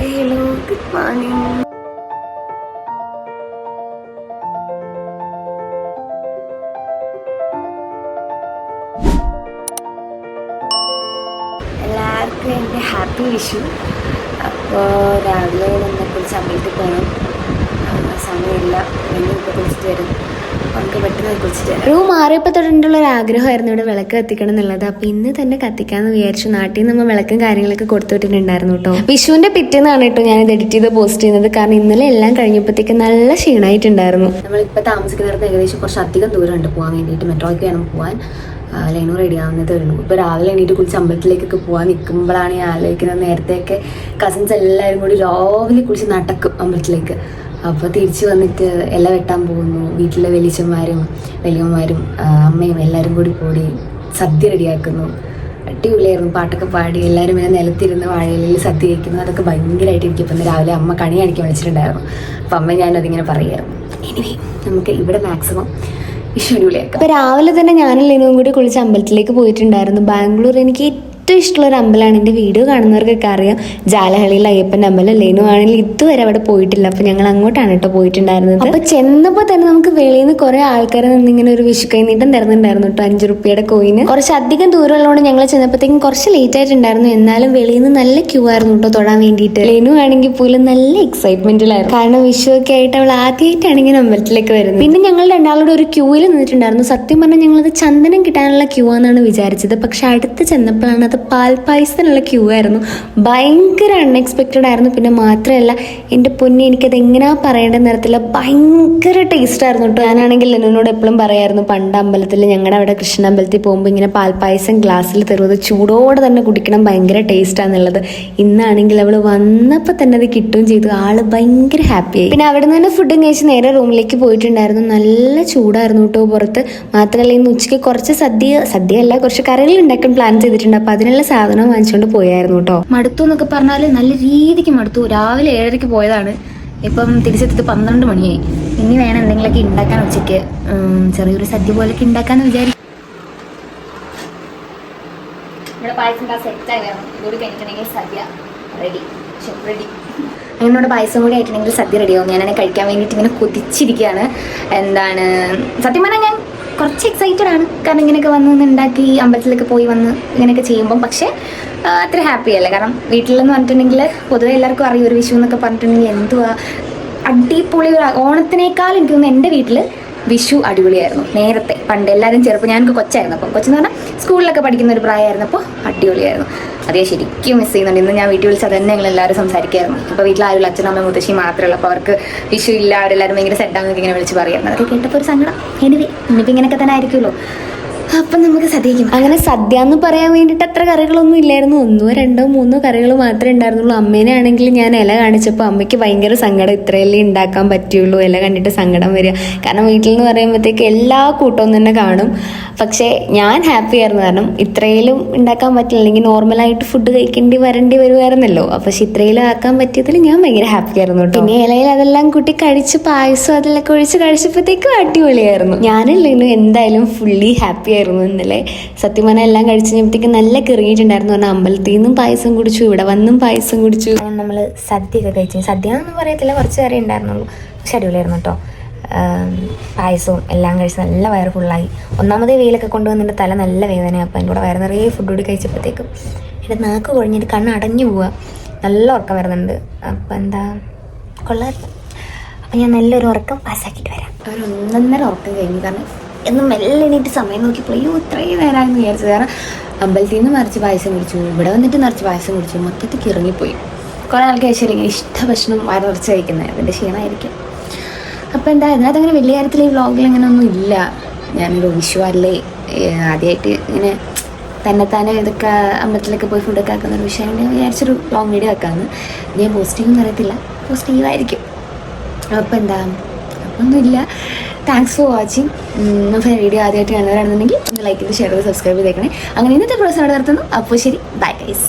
Hello, good morning. എല്ലാവർക്കും എൻ്റെ happy Vishu. അപ്പോൾ രാവിലെ നമ്മളെ കുറിച്ച് അമ്പലത്തിൽ പോകണം, സമയമില്ല. എന്നെ ഇപ്പോൾ കുളിച്ചിട്ട് വരും, നമുക്ക് പെട്ടെന്ന് കുളിച്ചിട്ട് വരാം. റൂം മാറിയപ്പോൾ തൊട്ടുള്ള ഒരു ആഗ്രഹമായിരുന്നു ഇവിടെ വിളക്ക് കത്തിക്കണം എന്നുള്ളത്. അപ്പോൾ ഇന്ന് തന്നെ കത്തിക്കാമെന്ന് വിചാരിച്ചു. നാട്ടിൽ നിന്ന് നമ്മൾ വിളക്കും കാര്യങ്ങളൊക്കെ കൊടുത്തു വിട്ടിട്ടുണ്ടായിരുന്നു കേട്ടോ. വിഷുവിൻ്റെ പിറ്റേന്നാണ് കേട്ടോ ഞാനിത് എഡിറ്റ് ചെയ്ത് പോസ്റ്റ് ചെയ്യുന്നത്. കാരണം ഇന്നലെ എല്ലാം കഴിഞ്ഞപ്പോഴത്തേക്ക് നല്ല ക്ഷീണമായിട്ടുണ്ടായിരുന്നു. നമ്മളിപ്പോൾ താമസിക്കുന്നിടത്ത് ഏകദേശം കുറച്ചധികം ദൂരമുണ്ട് പോകാൻ വേണ്ടിയിട്ട്. മെട്രോയ്ക്ക് വേണം പോകാൻ. ലൈനോ റെഡി ആവുന്നതേ ഉള്ളൂ. ഇപ്പോൾ രാവിലെ എണീറ്റ് കുളിച്ച് അമ്പലത്തിലേക്കൊക്കെ പോകാൻ നിൽക്കുമ്പോഴാണ് ഞാൻ ആലോചിക്കുന്നത്, നേരത്തെയൊക്കെ കസിൻസ് എല്ലാവരും കൂടി രാവിലെ കുളിച്ച് നടക്കും അമ്പലത്തിലേക്ക്. അപ്പോൾ തിരിച്ച് വന്നിട്ട് ഇല വെട്ടാൻ പോകുന്നു. വീട്ടിലെ വലിയച്ഛന്മാരും വലിയമ്മമാരും അമ്മയും എല്ലാവരും കൂടി സദ്യ റെഡിയാക്കുന്നു. അടിപൊളിയായിരുന്നു. പാട്ടൊക്കെ പാടി എല്ലാവരും ഇങ്ങനെ നിലത്തിരുന്ന് വാഴയിലയിൽ സദ്യ കഴിക്കുന്നു. അതൊക്കെ ഭയങ്കരമായിട്ട് എനിക്ക് ഇപ്പം രാവിലെ അമ്മ കണി കാണിക്കാൻ വിളിച്ചിട്ടുണ്ടായിരുന്നു. അപ്പം അമ്മ ഞാനതിങ്ങനെ പറയായിരുന്നു. എനിവേ നമുക്ക് ഇവിടെ മാക്സിമം വിഷു അടിപൊളിയാക്കാം. അപ്പോൾ രാവിലെ തന്നെ ഞാനും ലീനുവും കൂടി കുളിച്ച് അമ്പലത്തിലേക്ക് പോയിട്ടുണ്ടായിരുന്നു. ബാംഗ്ലൂർ എനിക്ക് ഏറ്റവും ഇഷ്ടമുള്ളൊരു അമ്പലമാണ്. എൻ്റെ വീഡിയോ കാണുന്നവർക്കൊക്കെ അറിയാം, ജാലഹള്ളിയിൽ അയ്യപ്പൻ്റെ അമ്പലം. ലേനു ആണെങ്കിൽ ഇതുവരെ അവിടെ പോയിട്ടില്ല. അപ്പോൾ ഞങ്ങൾ അങ്ങോട്ടാണ് കേട്ടോ പോയിട്ടുണ്ടായിരുന്നത്. അപ്പോൾ ചെന്നപ്പോൾ തന്നെ നമുക്ക് വെളിയിൽ നിന്ന് കുറേ ആൾക്കാർ നിന്നിങ്ങനെ ഒരു വിഷു കൈനീട്ടം തരുന്നുണ്ടായിരുന്നു കേട്ടോ, 5 രൂപയുടെ കോയിന്. കുറച്ചധികം ദൂരമുള്ളതുകൊണ്ട് ഞങ്ങൾ ചെന്നപ്പോഴത്തേക്കും കുറച്ച് ലേറ്റ് ആയിട്ടുണ്ടായിരുന്നു. എന്നാലും വെളിയിൽ നിന്ന് നല്ല ക്യൂ ആയിരുന്നു കേട്ടോ തൊടാൻ വേണ്ടിയിട്ട്. ലേനു ആണെങ്കിൽ പോലും നല്ല എക്സൈറ്റ്മെന്റിലായിരുന്നു. കാരണം വിഷു ഒക്കെ ആയിട്ട് അവൾ ആദ്യമായിട്ടാണ് ഇങ്ങനെ അമ്പലത്തിലേക്ക് വരുന്നത്. പിന്നെ ഞങ്ങൾ രണ്ടാളോട് ഒരു ക്യൂവിൽ നിന്നിട്ടുണ്ടായിരുന്നു. സത്യം പറഞ്ഞാൽ ഞങ്ങളത് ചന്ദനം കിട്ടാനുള്ള ക്യൂ ആണെന്നാണ് വിചാരിച്ചത്. പക്ഷെ അടുത്ത് ചെന്നപ്പോഴാണ് അത് പാൽപ്പായസത്തിനുള്ള ക്യൂ ആയിരുന്നു. ഭയങ്കര അൺഎക്സ്പെക്റ്റഡ് ആയിരുന്നു. പിന്നെ മാത്രമല്ല എൻ്റെ പൊന്നി, എനിക്കത് എങ്ങനെയാ പറയേണ്ട നേരത്തില്ല, ഭയങ്കര ടേസ്റ്റ് ആയിരുന്നു കേട്ടോ. ഞാനാണെങ്കിൽ എന്നോട് എപ്പോഴും പറയായിരുന്നു, പണ്ട് അമ്പലത്തിൽ ഞങ്ങളുടെ അവിടെ കൃഷ്ണ അമ്പലത്തിൽ പോകുമ്പോൾ ഇങ്ങനെ പാൽപ്പായസം ഗ്ലാസ്സിൽ തരുന്നത് ചൂടോടെ തന്നെ കുടിക്കണം, ഭയങ്കര ടേസ്റ്റാന്നുള്ളത്. ഇന്നാണെങ്കിൽ അവൾ വന്നപ്പോൾ തന്നെ അത് കിട്ടുകയും ചെയ്തു. ആള് ഭയങ്കര ഹാപ്പിയായി. പിന്നെ അവിടെ നിന്ന് തന്നെ ഫുഡും കഴിച്ച് നേരെ റൂമിലേക്ക് പോയിട്ടുണ്ടായിരുന്നു. നല്ല ചൂടായിരുന്നു കേട്ടോ പുറത്ത്. മാത്രമല്ല ഇന്ന് ഉച്ചയ്ക്ക് കുറച്ച് സദ്യയല്ല കുറച്ച് കറികൾ ഉണ്ടാക്കാൻ പ്ലാൻ ചെയ്തിട്ടുണ്ട്. അപ്പോൾ അതിനുള്ള സാധനം വാങ്ങിച്ചുകൊണ്ട് പോയായിരുന്നു കേട്ടോ. മടുത്തു എന്നൊക്കെ പറഞ്ഞാൽ നല്ല രീതിക്ക് മടുത്തു. രാവിലെ 7:30 പോയതാണ്, ഇപ്പം തിരിച്ചെത്തിട്ട് 12 മണിയായി. ഇനി വേണം എന്തെങ്കിലുമൊക്കെ ഉണ്ടാക്കാൻ ഉച്ചയ്ക്ക്. ചെറിയൊരു സദ്യ പോലൊക്കെ ഉണ്ടാക്കാന്ന് വിചാരിക്കും. ഇവിടെ പായസം സെറ്റായി വേണം. ഇതുകൂടി കഴിഞ്ഞിട്ടുണ്ടെങ്കിൽ സദ്യ റെഡി. അങ്ങനെ പായസം കൂടി ആയിട്ടുണ്ടെങ്കിൽ സദ്യ റെഡിയാവും. ഞാനെ കഴിക്കാൻ വേണ്ടിയിട്ട് ഇങ്ങനെ കൊതിച്ചിരിക്കുകയാണ്. എന്താണ് സത്യം പറഞ്ഞാൽ ഞാൻ കുറച്ച് എക്സൈറ്റഡ് ആണ്. കാരണം ഇങ്ങനെയൊക്കെ വന്ന് ഉണ്ടാക്കി അമ്പലത്തിലൊക്കെ പോയി വന്ന് ഇങ്ങനെയൊക്കെ ചെയ്യുമ്പം. പക്ഷേ അത്ര ഹാപ്പി അല്ല. കാരണം വീട്ടിലെന്ന് പറഞ്ഞിട്ടുണ്ടെങ്കിൽ പൊതുവെ എല്ലാവർക്കും അറിയും ഒരു വിഷു എന്നൊക്കെ പറഞ്ഞിട്ടുണ്ടെങ്കിൽ എന്തുവാ അടിപൊളി ഒരു ഓണത്തിനേക്കാൾ എനിക്ക് തോന്നുന്നു എൻ്റെ വീട്ടിൽ വിഷു അടിപൊളിയായിരുന്നു. നേരത്തെ പണ്ട് എല്ലാവരും ചെറുപ്പം, ഞാനൊക്കെ കൊച്ചായിരുന്നു. അപ്പം കൊച്ചെന്ന് പറഞ്ഞാൽ സ്കൂളിലൊക്കെ പഠിക്കുന്ന ഒരു പ്രായമായിരുന്നു. അപ്പോൾ അടിപൊളിയായിരുന്നു. അതേ ശരിക്കും മിസ് ചെയ്യുന്നുണ്ട്. ഇന്ന് ഞാൻ വീട്ടിൽ വിളിച്ച് അതന്നെ ഞങ്ങൾ എല്ലാവരും സംസാരിക്കായിരുന്നു. അപ്പോൾ വീട്ടിൽ ആരും അച്ഛനും അമ്മ മുത്തശ്ശി മാത്രമേ ഉള്ളൂ. അപ്പോൾ അവർക്ക് വിഷു ഇല്ല, അവരെല്ലാവരും ഭയങ്കര സെറ്റാണെന്നൊക്കെ ഇങ്ങനെ വിളിച്ച് പറയായിരുന്നു. അതൊക്കെ കേട്ടപ്പോൾ ഒരു സങ്കടം. ഇനിയിപ്പോൾ ഇങ്ങനെയൊക്കെ തന്നെ ആയിരിക്കുമല്ലോ. അപ്പം നമുക്ക് സദ്യക്കും. അങ്ങനെ സദ്യ എന്ന് പറയാൻ വേണ്ടിയിട്ട് അത്ര കറികളൊന്നും ഇല്ലായിരുന്നു. 1, 2, 3 കറികൾ മാത്രമേ ഉണ്ടായിരുന്നുള്ളൂ. അമ്മേനെ ആണെങ്കിൽ ഞാൻ ഇല കാണിച്ചപ്പോൾ അമ്മയ്ക്ക് ഭയങ്കര സങ്കടം. ഇത്രയല്ലേ ഉണ്ടാക്കാൻ പറ്റുള്ളൂ, ഇല കണ്ടിട്ട് സങ്കടം വരിക. കാരണം വീട്ടിൽ നിന്ന് പറയുമ്പോഴത്തേക്ക് എല്ലാ കൂട്ടവും തന്നെ കാണും. പക്ഷേ ഞാൻ ഹാപ്പി ആയിരുന്നു. കാരണം ഇത്രയിലും ഉണ്ടാക്കാൻ പറ്റില്ല, അല്ലെങ്കിൽ നോർമലായിട്ട് ഫുഡ് വരേണ്ടി വരുമായിരുന്നല്ലോ. പക്ഷെ ഇത്രയിലും ആക്കാൻ പറ്റിയതിൽ ഞാൻ ഭയങ്കര ഹാപ്പി ആയിരുന്നു കേട്ടോ. പിന്നെ ഇലയിൽ അതെല്ലാം കൂട്ടി കഴിച്ച് പായസം അതിലൊക്കെ ഒഴിച്ച് കഴിച്ചപ്പോഴത്തേക്കും അടിപൊളിയായിരുന്നു. ഞാനില്ലേനു എന്തായാലും ഫുള്ളി ഹാപ്പി ആയിരുന്നു ഇന്നലെ. സത്യം പറഞ്ഞാൽ എല്ലാം കഴിച്ച് കഴിഞ്ഞപ്പോഴത്തേക്ക് നല്ല കയറിയിട്ടുണ്ടായിരുന്നു. പറഞ്ഞാൽ അമ്പലത്തിൽ നിന്നും പായസം കുടിച്ചു, ഇവിടെ വന്നും പായസം കുടിച്ചു. നമ്മൾ സദ്യയൊക്കെ കഴിച്ചു. സദ്യ എന്നൊന്നും പറയത്തില്ല, കുറച്ച് കറി ഉണ്ടായിരുന്നുള്ളൂ. പക്ഷെ അടിപൊളിയായിരുന്നു കേട്ടോ. പായസവും എല്ലാം കഴിച്ച് നല്ല വയറ് ഫുള്ളായി. ഒന്നാമതേ വെയിലൊക്കെ കൊണ്ടുവന്നിട്ട് തല നല്ല വേദനയാണ്. അപ്പം എൻ്റെ കൂടെ വയറ് നിറയെ ഫുഡ് കൂടി കഴിച്ചപ്പോഴത്തേക്കും എൻ്റെ നാക്ക് കുഴഞ്ഞിട്ട് കണ്ണ് അടഞ്ഞു പോവുക. നല്ല ഉറക്കം വരുന്നുണ്ട്. അപ്പം എന്താ കൊള്ളായിരുന്നു. അപ്പം ഞാൻ നല്ലൊരു ഉറക്കം പാസ്സാക്കിയിട്ട് വരാം. ഒരു 1.5 ഉറക്കം കഴിഞ്ഞു. കാരണം എന്നും മെല്ലെ എണീറ്റ് സമയം നോക്കിയപ്പോൾ ഇത്രയും നേരമായെന്ന് വിചാരിച്ചത്. കാരണം അമ്പലത്തിൽ നിന്ന് നിറച്ച് പായസം കുടിച്ചു, ഇവിടെ വന്നിട്ട് നിറച്ച് പായസം കുടിച്ചു, മൊത്തത്തിൽ ഇറങ്ങിപ്പോയി. കുറേ ആൾക്ക് കഴിച്ചാൽ ഇങ്ങനെ ഇഷ്ട ഭക്ഷണം വയറ് നിറച്ച് കഴിക്കുന്നത് അതിൻ്റെ ക്ഷീണമായിരിക്കും. അപ്പോൾ എന്താ അതിനകത്ത് അങ്ങനെ വലിയ കാര്യത്തിൽ ഈ വ്ളോഗിൽ അങ്ങനെ ഒന്നും ഇല്ല. ഞാനൊരു വിഷു അല്ലേ ആദ്യമായിട്ട് ഇങ്ങനെ തന്നെത്താനെ ഇതൊക്കെ അമ്പലത്തിലൊക്കെ പോയി ഫുഡൊക്കെ ആക്കുന്ന ഒരു വിഷയം വിചാരിച്ചൊരു ലോങ് വീഡിയോ ആക്കാമെന്ന്. ഞാൻ പോസ്റ്റ് ചെയ്യുമെന്ന് അറിയത്തില്ല, പോസ്റ്റ് ചെയ്യുമായിരിക്കും. അപ്പോൾ എന്താ ഒന്നുമില്ല. Thanks for watching. നമ്മുടെ വീഡിയോ ആദ്യമായിട്ട് കാണുന്നവരാണെന്നുണ്ടെങ്കിൽ ഒന്ന് ലൈക്ക് ചെയ്ത് ഷെയർ ചെയ്ത് സബ്സ്ക്രൈബ് ചെയ്തേക്കണേ. അങ്ങനെ ഇന്നത്തെ പ്രോഗ്രാം അവിടെ നിർത്തുന്നു. അപ്പോൾ ശരി, ബൈ ഗൈസ്.